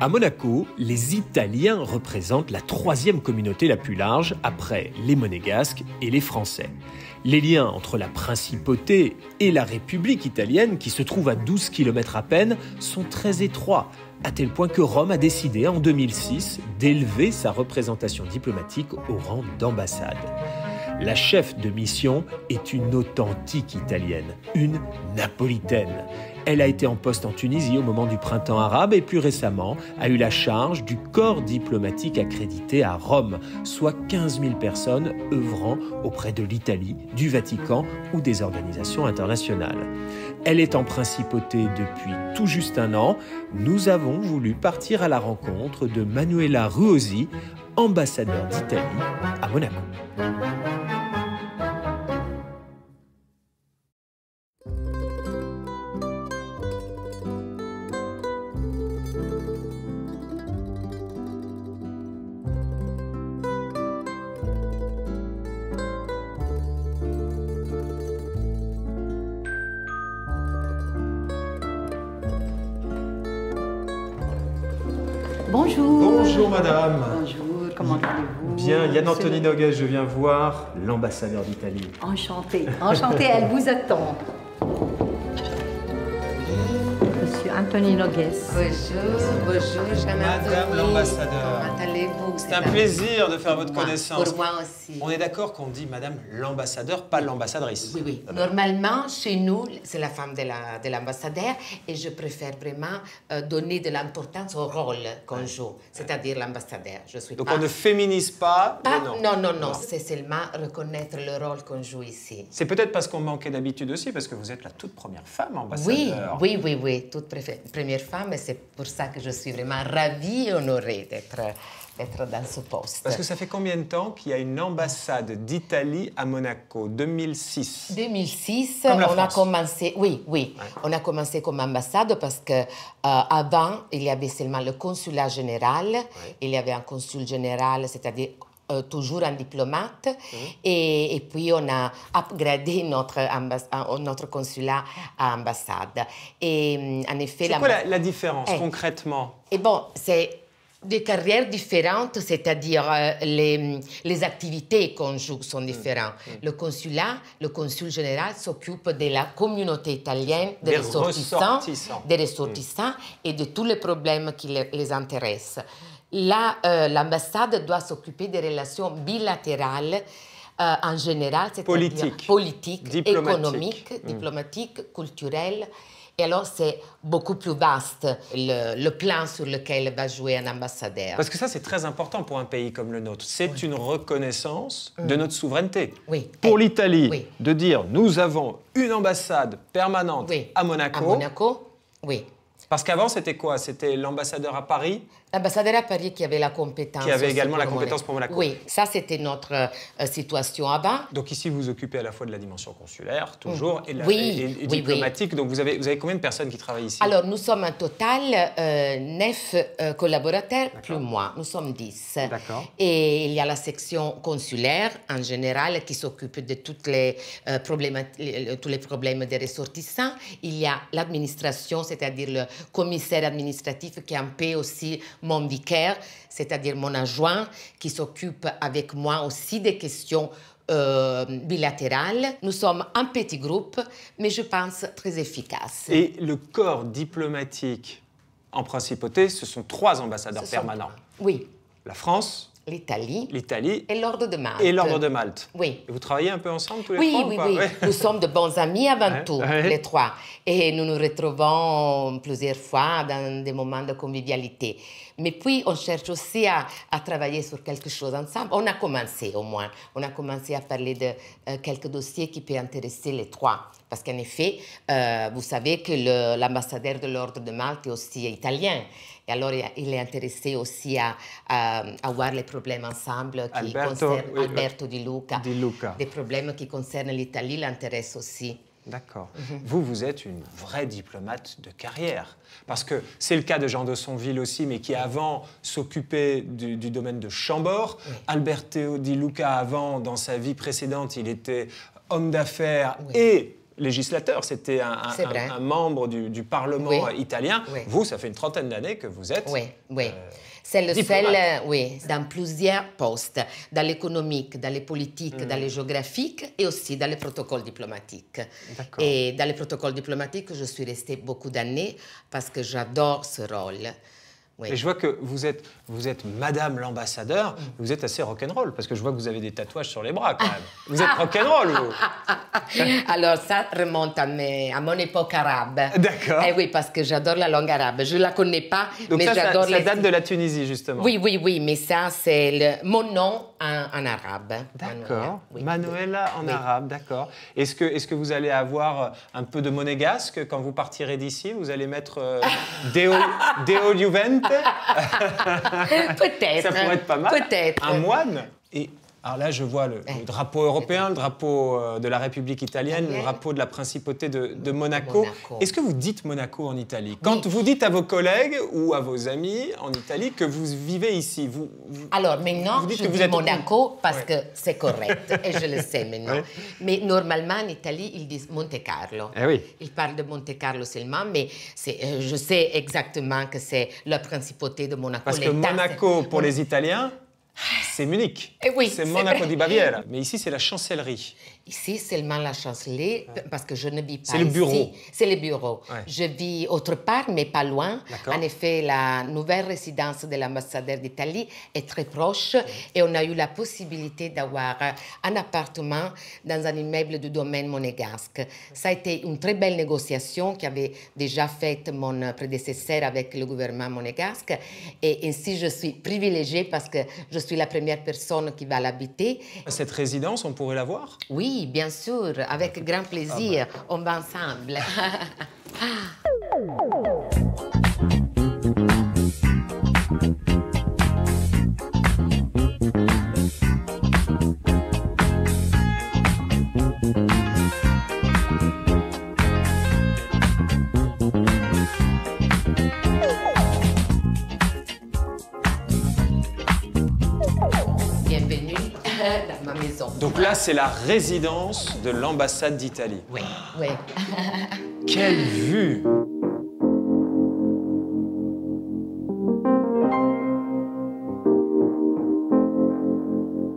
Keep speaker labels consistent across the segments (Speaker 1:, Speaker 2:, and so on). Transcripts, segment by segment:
Speaker 1: À Monaco, les Italiens représentent la troisième communauté la plus large après les Monégasques et les Français. Les liens entre la principauté et la République italienne, qui se trouve à 12 km à peine, sont très étroits, à tel point que Rome a décidé en 2006 d'élever sa représentation diplomatique au rang d'ambassade. La chef de mission est une authentique italienne, une napolitaine. Elle a été en poste en Tunisie au moment du printemps arabe et plus récemment a eu la charge du corps diplomatique accrédité à Rome, soit 15 000 personnes œuvrant auprès de l'Italie, du Vatican ou des organisations internationales. Elle est en principauté depuis tout juste un an. Nous avons voulu partir à la rencontre de Manuela Ruosi, ambassadeur d'Italie à Monaco.
Speaker 2: Bonjour.
Speaker 1: Bonjour madame.
Speaker 2: Bonjour, comment allez-vous?
Speaker 1: Bien, Yann Anthony Nogues, je viens voir l'ambassadeur d'Italie.
Speaker 2: Enchantée, enchantée, elle vous attend. Monsieur Anthony Nogues.
Speaker 3: Bonjour, Jeanne
Speaker 1: Madame l'ambassadeur.
Speaker 3: Comment allez-vous?
Speaker 1: C'est un plaisir de faire votre connaissance.
Speaker 3: Pour moi aussi.
Speaker 1: On est d'accord qu'on dit madame l'ambassadeur, pas l'ambassadrice.
Speaker 3: Oui, oui. Normalement, chez nous, c'est la femme de l'ambassadeur et je préfère vraiment donner de l'importance au rôle qu'on joue, c'est-à-dire l'ambassadeur. Je suis
Speaker 1: Donc
Speaker 3: pas...
Speaker 1: on ne féminise pas le nom.
Speaker 3: Non. C'est seulement reconnaître le rôle qu'on joue ici.
Speaker 1: C'est peut-être parce qu'on manquait d'habitude aussi, parce que vous êtes la toute première femme ambassadeur.
Speaker 3: Oui. Toute première femme et c'est pour ça que je suis vraiment ravie et honorée d'être dans ce poste.
Speaker 1: Parce que ça fait combien de temps qu'il y a une ambassade d'Italie à Monaco? 2006.
Speaker 3: 2006,
Speaker 1: Comme la
Speaker 3: on a
Speaker 1: France.
Speaker 3: commencé, oui,
Speaker 1: Ouais.
Speaker 3: on a commencé comme ambassade parce que avant, il y avait seulement le consulat général, il y avait un consul général, c'est-à-dire toujours un diplomate, et puis on a upgradé notre consulat à ambassade. Et en effet,
Speaker 1: C'est quoi la différence concrètement?
Speaker 3: Et bon, c'est des carrières différentes, c'est-à-dire les activités qu'on joue sont différentes. Le consul général s'occupe de la communauté italienne, des ressortissants et de tous les problèmes qui les intéressent. Là, l'ambassade doit s'occuper des relations bilatérales en général, c'est-à-dire politiques, économiques, diplomatiques, culturelles. Et alors, c'est beaucoup plus vaste le plan sur lequel va jouer un ambassadeur.
Speaker 1: Parce que ça, c'est très important pour un pays comme le nôtre. C'est une reconnaissance de notre souveraineté.
Speaker 3: Oui.
Speaker 1: Pour l'Italie, de dire nous avons une ambassade permanente à Monaco.
Speaker 3: À Monaco, oui.
Speaker 1: Parce qu'avant, c'était quoi? C'était l'ambassadeur à Paris?
Speaker 3: L'ambassadeur à Paris qui avait la compétence.
Speaker 1: Qui avait également la compétence pour Monaco.
Speaker 3: Oui, ça c'était notre situation avant.
Speaker 1: Donc ici, vous vous occupez à la fois de la dimension consulaire, toujours, et, et diplomatique.
Speaker 3: Oui.
Speaker 1: Donc vous avez combien de personnes qui travaillent ici?
Speaker 3: Alors nous sommes en total 9 collaborateurs, plus moi. Nous sommes 10.
Speaker 1: D'accord.
Speaker 3: Et il y a la section consulaire en général qui s'occupe de toutes les tous les problèmes des ressortissants. Il y a l'administration, c'est-à-dire le commissaire administratif qui est un peu aussi mon vicaire, c'est-à-dire mon adjoint, qui s'occupe avec moi aussi des questions bilatérales. Nous sommes un petit groupe, mais je pense très efficace.
Speaker 1: Et le corps diplomatique en principauté, ce sont 3 ambassadeurs permanents.
Speaker 3: Oui.
Speaker 1: La France,
Speaker 3: l'Italie
Speaker 1: et
Speaker 3: l'Ordre de Malte.
Speaker 1: Et l'Ordre de Malte.
Speaker 3: Oui.
Speaker 1: Et vous travaillez un peu ensemble tous les 3
Speaker 3: Oui.
Speaker 1: ou pas?
Speaker 3: Nous sommes de bons amis avant tout, les 3. Et nous nous retrouvons plusieurs fois dans des moments de convivialité. Mais puis, on cherche aussi à travailler sur quelque chose ensemble. On a commencé, au moins. On a commencé à parler de quelques dossiers qui peuvent intéresser les 3. Parce qu'en effet, vous savez que l'ambassadeur de l'Ordre de Malte est aussi italien. Et alors, il est intéressé aussi à voir les problèmes ensemble qui concernent Alberto Di Luca. Des problèmes qui concernent l'Italie l'intéressent aussi.
Speaker 1: D'accord. Vous êtes une vraie diplomate de carrière. Parce que c'est le cas de Jean de Sonville aussi, mais qui avant s'occupait du domaine de Chambord. Alberto Di Luca, avant, dans sa vie précédente, il était homme d'affaires et législateur, c'était un membre du Parlement italien.
Speaker 3: Oui.
Speaker 1: Vous, ça fait une trentaine d'années que vous êtes...
Speaker 3: Oui. C'est le
Speaker 1: diplomate.
Speaker 3: seul, dans plusieurs postes, dans l'économique, dans les politiques, dans les géographiques et aussi dans les protocoles diplomatiques. Et dans les protocoles diplomatiques, je suis restée beaucoup d'années parce que j'adore ce rôle. Oui.
Speaker 1: Et je vois que vous êtes Madame l'ambassadeur, vous êtes assez rock'n'roll, parce que je vois que vous avez des tatouages sur les bras quand même. Vous êtes rock'n'roll, vous.
Speaker 3: Alors ça remonte à mon époque arabe.
Speaker 1: D'accord.
Speaker 3: Eh oui, parce que j'adore la langue arabe. Je ne la connais pas,
Speaker 1: donc
Speaker 3: mais j'adore
Speaker 1: ça date de la Tunisie, justement.
Speaker 3: Oui, mais ça, c'est mon nom en arabe.
Speaker 1: D'accord.
Speaker 3: Manuela,
Speaker 1: Manuela en arabe, d'accord. Est-ce que vous allez avoir un peu de monégasque quand vous partirez d'ici? Vous allez mettre Deo Juvent?
Speaker 3: Peut-être.
Speaker 1: Ça pourrait être pas mal.
Speaker 3: Peut-être.
Speaker 1: Un moine. Et alors là, je vois le drapeau européen, le drapeau de la République italienne, le drapeau de la principauté de Monaco. Est-ce que vous dites Monaco en Italie? Quand vous dites à vos collègues ou à vos amis en Italie que vous vivez ici,
Speaker 3: alors maintenant,
Speaker 1: vous dites
Speaker 3: je
Speaker 1: que vous
Speaker 3: dis
Speaker 1: êtes
Speaker 3: Monaco parce que c'est correct et je le sais maintenant. Mais normalement, en Italie, ils disent Monte Carlo. Ils parlent de Monte Carlo seulement, mais je sais exactement que c'est la principauté de Monaco.
Speaker 1: Parce que Monaco, pour les Italiens, c'est Munich.
Speaker 3: Oui,
Speaker 1: c'est Monaco di Baviera. Mais ici, c'est la chancellerie.
Speaker 3: Ici, seulement la chancellerie, parce que je ne vis pas ici.
Speaker 1: C'est le bureau.
Speaker 3: C'est le bureau. Je vis autre part, mais pas loin. En effet, la nouvelle résidence de l'ambassadeur d'Italie est très proche et on a eu la possibilité d'avoir un appartement dans un immeuble du domaine monégasque. Ça a été une très belle négociation qu'avait déjà faite mon prédécesseur avec le gouvernement monégasque. Et ainsi, je suis privilégiée parce que je suis la première personne qui va l'habiter.
Speaker 1: Cette résidence, on pourrait la voir?
Speaker 3: Oui, bien sûr, avec grand plaisir. On va ensemble. Bienvenue dans ma maison.
Speaker 1: Donc là, c'est la résidence de l'ambassade d'Italie.
Speaker 3: Oui.
Speaker 1: Quelle vue!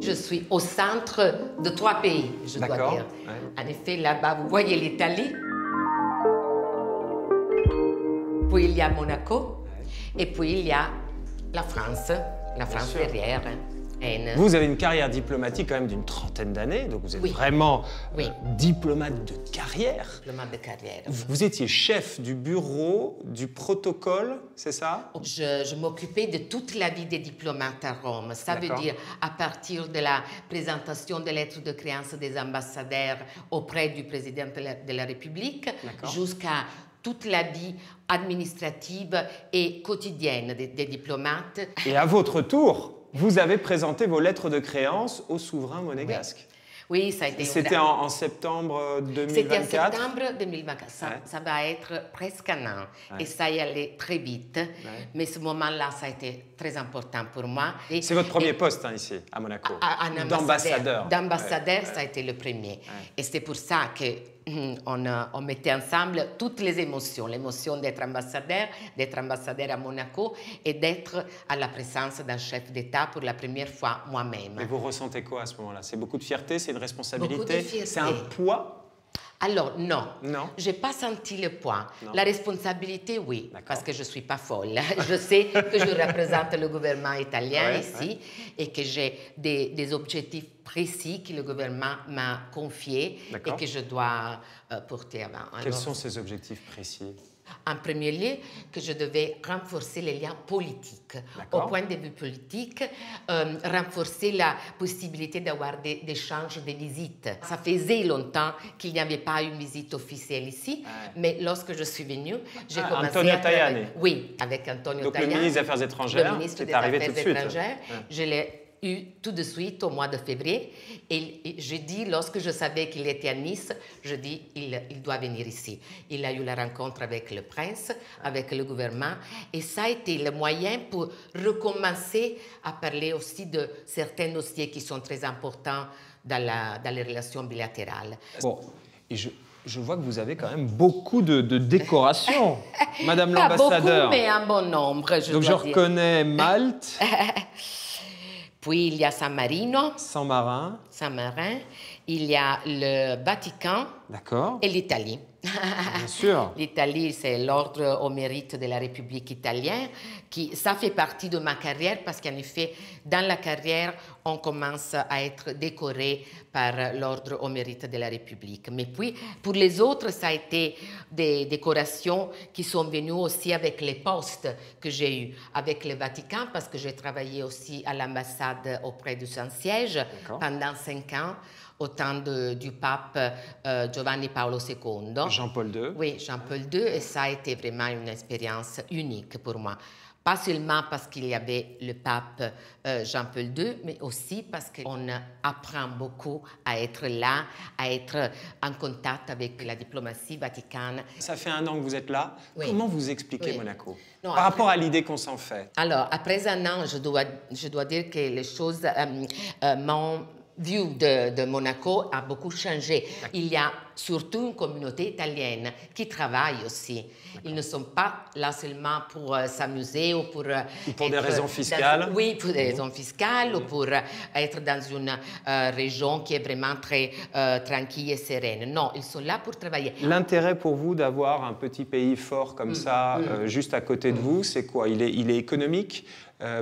Speaker 3: Je suis au centre de 3 pays, je dois dire. En effet, là-bas, vous voyez l'Italie. Puis il y a Monaco. Et puis il y a la France derrière.
Speaker 1: Vous avez une carrière diplomatique quand même d'une trentaine d'années, donc vous êtes vraiment diplomate de carrière.
Speaker 3: Diplomate de carrière.
Speaker 1: Vous étiez chef du bureau du protocole, c'est ça?
Speaker 3: Je m'occupais de toute la vie des diplomates à Rome. Ça veut dire à partir de la présentation des lettres de créance des ambassadeurs auprès du président de la République jusqu'à toute la vie administrative et quotidienne des diplomates.
Speaker 1: Et à votre tour, vous avez présenté vos lettres de créance au souverain monégasque.
Speaker 3: Oui, ça a été...
Speaker 1: C'était en septembre 2024.
Speaker 3: C'était en septembre 2024. Ça va être presque un an. Et ça y allait très vite. Mais ce moment-là, ça a été très important pour moi.
Speaker 1: C'est votre premier poste ici, à Monaco. D'ambassadeur.
Speaker 3: D'ambassadeur, ça a été le premier. Et c'est pour ça que on mettait ensemble toutes les émotions. L'émotion d'être ambassadeur à Monaco et d'être à la présence d'un chef d'État pour la première fois moi-même.
Speaker 1: Et vous ressentez quoi à ce moment-là? C'est beaucoup de fierté, c'est une responsabilité,
Speaker 3: fierté.
Speaker 1: C'est un poids?
Speaker 3: Alors, non. Je n'ai pas senti le poids. La responsabilité, oui, parce que je ne suis pas folle. Je sais que je représente le gouvernement italien ici et que j'ai des objectifs précis que le gouvernement m'a confiés et que je dois porter avant.
Speaker 1: Quels sont ces objectifs précis?
Speaker 3: En premier lieu, que je devais renforcer les liens politiques. Au point de vue politique, renforcer la possibilité d'avoir des échanges de visites. Ça faisait longtemps qu'il n'y avait pas une visite officielle ici, mais lorsque je suis venue, j'ai commencé
Speaker 1: Antonio Tajani.
Speaker 3: Oui, avec Antonio Tajani.
Speaker 1: Donc le ministre des Affaires étrangères,
Speaker 3: le ministre
Speaker 1: qui est arrivé tout de suite.
Speaker 3: Je l'ai eu tout de suite au mois de février et j'ai dit, lorsque je savais qu'il était à Nice, je dis il doit venir ici. Il a eu la rencontre avec le prince, avec le gouvernement et ça a été le moyen pour recommencer à parler aussi de certains dossiers qui sont très importants dans les relations bilatérales.
Speaker 1: Bon, et Je vois que vous avez quand même beaucoup de décorations, Madame
Speaker 3: Pas
Speaker 1: l'ambassadeur.
Speaker 3: beaucoup, mais un bon nombre,
Speaker 1: Donc je reconnais Malte,
Speaker 3: Puis il y a San Marino,
Speaker 1: Saint-Marin,
Speaker 3: Saint-Marin, il y a le Vatican
Speaker 1: d'accord,
Speaker 3: et l'Italie.
Speaker 1: bien sûr.
Speaker 3: L'Italie, c'est l'ordre au mérite de la République italienne. Ça fait partie de ma carrière parce qu'en effet, dans la carrière, on commence à être décoré par l'ordre au mérite de la République. Mais puis, pour les autres, ça a été des décorations qui sont venues aussi avec les postes que j'ai eus avec le Vatican parce que j'ai travaillé aussi à l'ambassade auprès du Saint-Siège pendant 5 ans au temps du pape Giovanni Paolo II.
Speaker 1: Jean-Paul II.
Speaker 3: Oui, Jean-Paul II, et ça a été vraiment une expérience unique pour moi. Pas seulement parce qu'il y avait le pape Jean-Paul II, mais aussi parce qu'on apprend beaucoup à être là, à être en contact avec la diplomatie vaticane.
Speaker 1: Ça fait 1 an que vous êtes là.
Speaker 3: Oui.
Speaker 1: Comment vous expliquez
Speaker 3: Oui.
Speaker 1: Monaco
Speaker 3: Non,
Speaker 1: par rapport à l'idée qu'on s'en fait?
Speaker 3: Alors, après 1 an, je dois dire que les choses m'ont vue de Monaco a beaucoup changé. Il y a surtout une communauté italienne qui travaille aussi. Ils ne sont pas là seulement pour s'amuser ou pour...
Speaker 1: des raisons fiscales.
Speaker 3: Oui, pour des raisons fiscales ou pour être dans une région qui est vraiment très tranquille et sereine. Non, ils sont là pour travailler.
Speaker 1: L'intérêt pour vous d'avoir un petit pays fort comme ça, juste à côté de vous, c'est quoi? Il est économique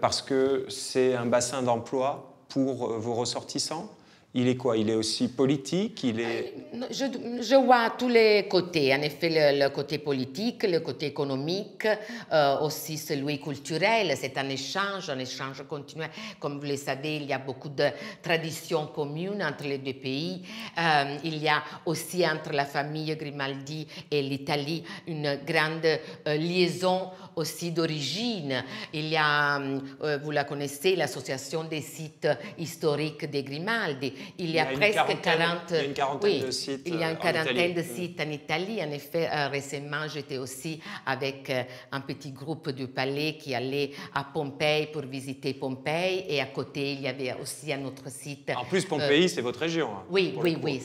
Speaker 1: parce que c'est un bassin d'emploi pour vos ressortissants? Il est quoi? Il est aussi politique? Il est...
Speaker 3: Je vois tous les côtés. En effet, le côté politique, le côté économique, aussi celui culturel. C'est un échange continuel. Comme vous le savez, il y a beaucoup de traditions communes entre les deux pays. Il y a aussi entre la famille Grimaldi et l'Italie une grande liaison aussi d'origine. Il y a, vous la connaissez, l'association des sites historiques des Grimaldi. Il y a presque 40...
Speaker 1: Il y a une quarantaine de sites.
Speaker 3: Il y a une quarantaine de sites en Italie. En effet, récemment, j'étais aussi avec un petit groupe du palais qui allait à Pompéi pour visiter Pompéi. Et à côté, il y avait aussi un autre site.
Speaker 1: En plus, Pompéi, c'est votre région. Hein,
Speaker 3: oui,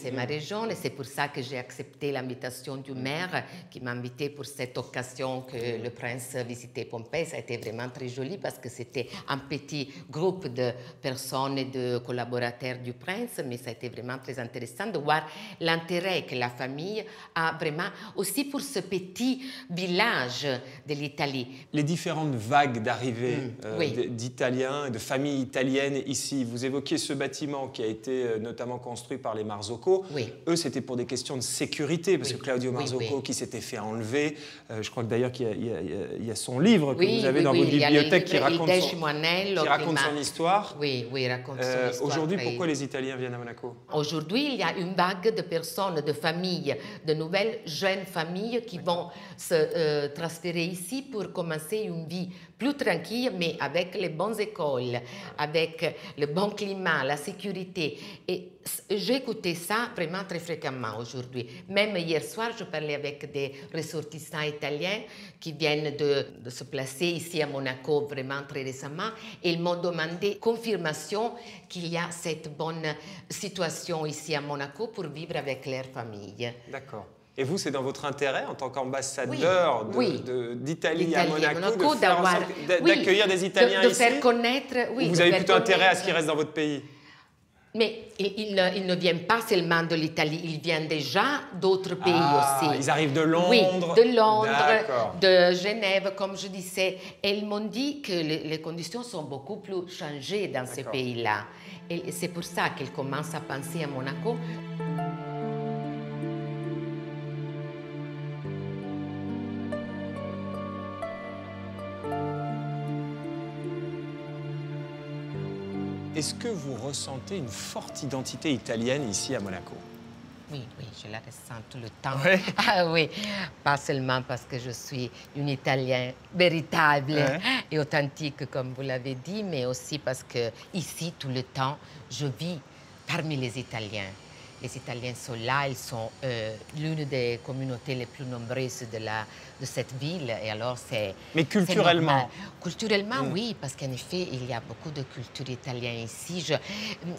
Speaker 3: c'est ma région. Et c'est pour ça que j'ai accepté l'invitation du maire qui m'a invité pour cette occasion que le prince visitait Pompéi. Ça a été vraiment très joli parce que c'était un petit groupe de personnes et de collaborateurs du prince. Mais ça a été vraiment très intéressant de voir l'intérêt que la famille a vraiment aussi pour ce petit village de l'Italie.
Speaker 1: Les différentes vagues d'arrivée d'Italiens, de familles italiennes ici. Vous évoquiez ce bâtiment qui a été notamment construit par les Marzocco.
Speaker 3: Oui.
Speaker 1: Eux, c'était pour des questions de sécurité, parce que Claudio Marzocco qui s'était fait enlever, je crois que d'ailleurs qu'il y a son livre que vous avez dans votre bibliothèque qui raconte son histoire.
Speaker 3: Oui, il raconte son histoire.
Speaker 1: Aujourd'hui, pourquoi les Italiens viennent à Monaco?
Speaker 3: Aujourd'hui, il y a une vague de personnes, de familles, de nouvelles jeunes familles qui vont se transférer ici pour commencer une vie plus tranquille, mais avec les bonnes écoles, avec le bon climat, la sécurité. Et j'ai écouté ça vraiment très fréquemment aujourd'hui. Même hier soir, je parlais avec des ressortissants italiens qui viennent de se placer ici à Monaco vraiment très récemment et ils m'ont demandé confirmation qu'il y a cette bonne situation ici à Monaco pour vivre avec leur famille. D'accord.
Speaker 1: Et vous, c'est dans votre intérêt, en tant qu'ambassadeur d'Italie à Monaco, d'accueillir des Italiens ici?
Speaker 3: De faire connaître, oui.
Speaker 1: Vous avez plutôt intérêt à ce qu'ils restent dans votre pays?
Speaker 3: Mais ils ne viennent pas seulement de l'Italie, ils viennent déjà d'autres pays aussi.
Speaker 1: Ils arrivent de Londres?
Speaker 3: Oui, de Londres, de Genève, comme je disais. Et ils m'ont dit que les conditions sont beaucoup plus changées dans ces pays-là. Et c'est pour ça qu'ils commencent à penser à Monaco.
Speaker 1: Est-ce que vous ressentez une forte identité italienne ici à Monaco?
Speaker 3: Oui, je la ressens tout le temps.
Speaker 1: Ouais.
Speaker 3: Ah oui, pas seulement parce que je suis une Italienne véritable et authentique, comme vous l'avez dit, mais aussi parce que ici, tout le temps, je vis parmi les Italiens. Les Italiens sont là, ils sont l'une des communautés les plus nombreuses de cette ville. Et alors, c'est...
Speaker 1: Mais culturellement,
Speaker 3: Culturellement, oui, parce qu'en effet, il y a beaucoup de culture italienne ici.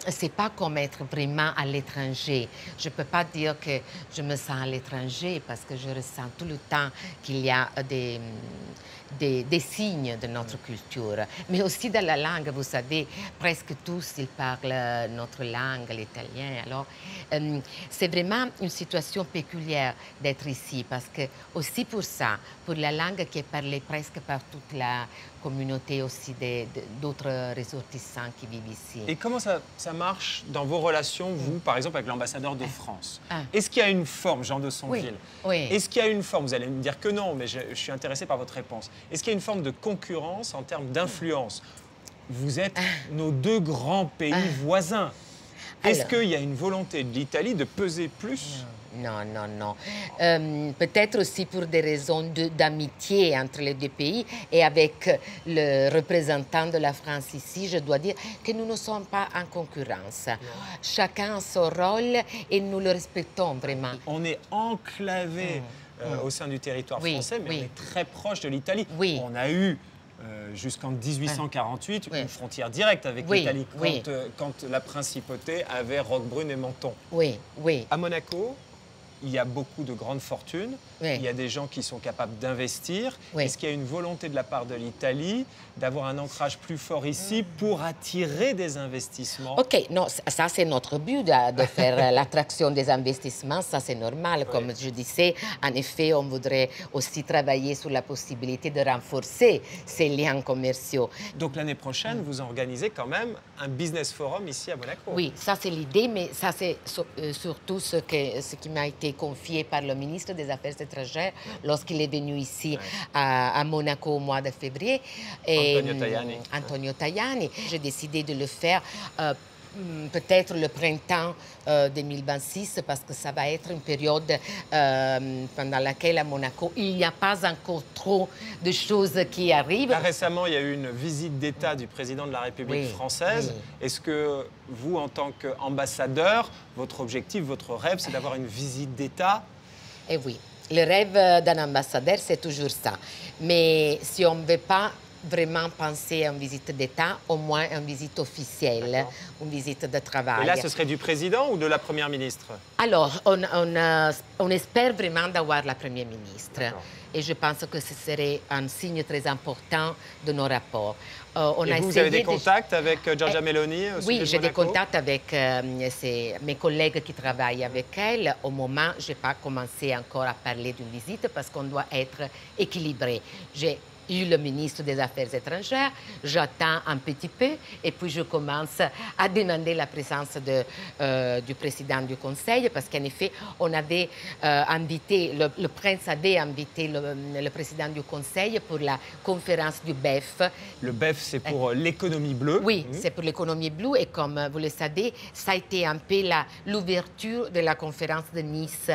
Speaker 3: C'est pas comme être vraiment à l'étranger. Je peux pas dire que je me sens à l'étranger parce que je ressens tout le temps qu'il y a des signes de notre culture. Mais aussi dans la langue, vous savez, presque tous, ils parlent notre langue, l'italien. Alors, c'est vraiment une situation péculière d'être ici parce que, aussi pour ça, pour la langue qui est parlée presque par toute la communauté aussi d'autres ressortissants qui vivent ici.
Speaker 4: Et comment ça marche dans vos relations, vous, par exemple, avec l'ambassadeur de France? Est-ce qu'il y a une forme, Jean de Sonville?
Speaker 3: Oui.
Speaker 4: Est-ce qu'il y a une forme, vous allez me dire que non, mais je suis intéressé par votre réponse. Est-ce qu'il y a une forme de concurrence en termes d'influence? Vous êtes nos deux grands pays voisins. Est-ce qu'il y a une volonté de l'Italie de peser plus?
Speaker 3: Non, non, non. Peut-être aussi pour des raisons d'amitié entre les deux pays et avec le représentant de la France ici, je dois dire que nous ne sommes pas en concurrence. Chacun a son rôle et nous le respectons vraiment.
Speaker 4: On est enclavé au sein du territoire français, mais on est très proche de l'Italie. On a eu jusqu'en 1848 une frontière directe avec l'Italie quand la principauté avait Roquebrune et Menton. À Monaco, il y a beaucoup de grandes fortunes, il y a des gens qui sont capables d'investir. Est-ce qu'il y a une volonté de la part de l'Italie d'avoir un ancrage plus fort ici pour attirer des investissements?
Speaker 3: OK, non, ça c'est notre but de faire l'attraction des investissements, ça c'est normal. Comme je disais, en effet, on voudrait aussi travailler sur la possibilité de renforcer ces liens commerciaux.
Speaker 4: Donc l'année prochaine, vous organisez quand même un business forum ici à Monaco?
Speaker 3: Oui, ça c'est l'idée, mais ça c'est surtout ce qui m'a été confié par le ministre des Affaires étrangères lorsqu'il est venu ici à Monaco au mois de février. Antonio Tajani. J'ai décidé de le faire peut-être le printemps 2026 parce que ça va être une période pendant laquelle à Monaco, il n'y a pas encore trop de choses qui arrivent.
Speaker 4: Là, récemment, il y a eu une visite d'État du président de la République française. Est-ce que vous, en tant qu'ambassadeur, votre objectif, votre rêve, c'est d'avoir une visite d'État?
Speaker 3: Eh oui, le rêve d'un ambassadeur, c'est toujours ça. Mais si on ne veut pas vraiment penser à une visite d'État, au moins une visite officielle, une visite de travail.
Speaker 4: Et là, ce serait du président ou de la première ministre?
Speaker 3: Alors, on espère vraiment d'avoir la première ministre. Et je pense que ce serait un signe très important de nos rapports.
Speaker 4: Et vous avez des contacts avec Giorgia Meloni?
Speaker 3: Oui, j'ai des contacts avec mes collègues qui travaillent avec elle. Au moment, je n'ai pas commencé encore à parler d'une visite parce qu'on doit être équilibré. J'ai eu le ministre des Affaires étrangères, j'attends un petit peu et puis je commence à demander la présence du président du Conseil parce qu'en effet, on avait invité, le prince avait invité le président du Conseil pour la conférence du BEF.
Speaker 4: Le BEF, c'est pour l'économie bleue?
Speaker 3: Oui, c'est pour l'économie bleue et comme vous le savez, ça a été un peu l'ouverture de la conférence de Nice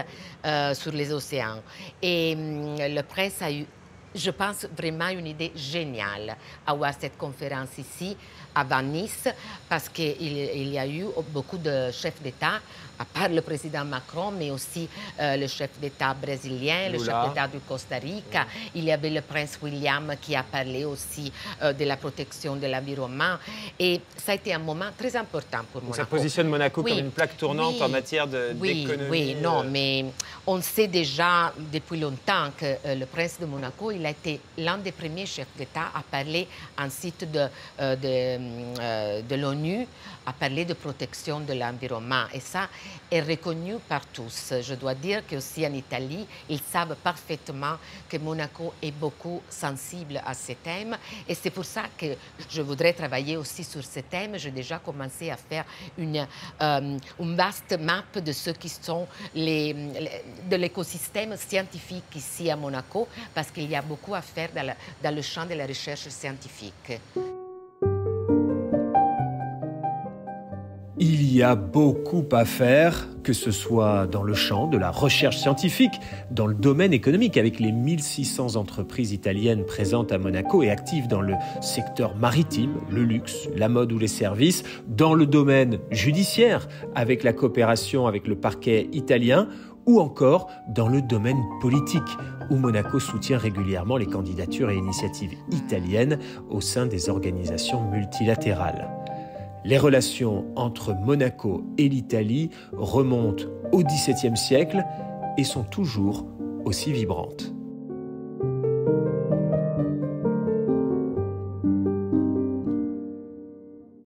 Speaker 3: sur les océans. Et le prince a eu, je pense, vraiment une idée géniale avoir cette conférence ici, à Nice, parce qu'il y a eu beaucoup de chefs d'État, à part le président Macron, mais aussi le chef d'État brésilien, le chef d'État du Costa Rica. Il y avait le prince William qui a parlé aussi de la protection de l'environnement. Et ça a été un moment très important pour Monaco.
Speaker 4: Ça positionne Monaco comme une plaque tournante en matière d'économie.
Speaker 3: Oui, non, mais on sait déjà depuis longtemps que le prince de Monaco, il a été l'un des premiers chefs d'État à parler en site de l'ONU, à parler de protection de l'environnement. Et ça est reconnu par tous. Je dois dire qu'aussi en Italie, ils savent parfaitement que Monaco est beaucoup sensible à ces thèmes. Et c'est pour ça que je voudrais travailler aussi sur ces thèmes. J'ai déjà commencé à faire une vaste map de ce qui sont de l'écosystème scientifique ici à Monaco, parce qu'il y a beaucoup à faire dans le champ de la recherche scientifique.
Speaker 1: Il y a beaucoup à faire, que ce soit dans le champ de la recherche scientifique, dans le domaine économique, avec les 1600 entreprises italiennes présentes à Monaco et actives dans le secteur maritime, le luxe, la mode ou les services, dans le domaine judiciaire, avec la coopération avec le parquet italien, ou encore dans le domaine politique, où Monaco soutient régulièrement les candidatures et initiatives italiennes au sein des organisations multilatérales. Les relations entre Monaco et l'Italie remontent au XVIIe siècle et sont toujours aussi vibrantes.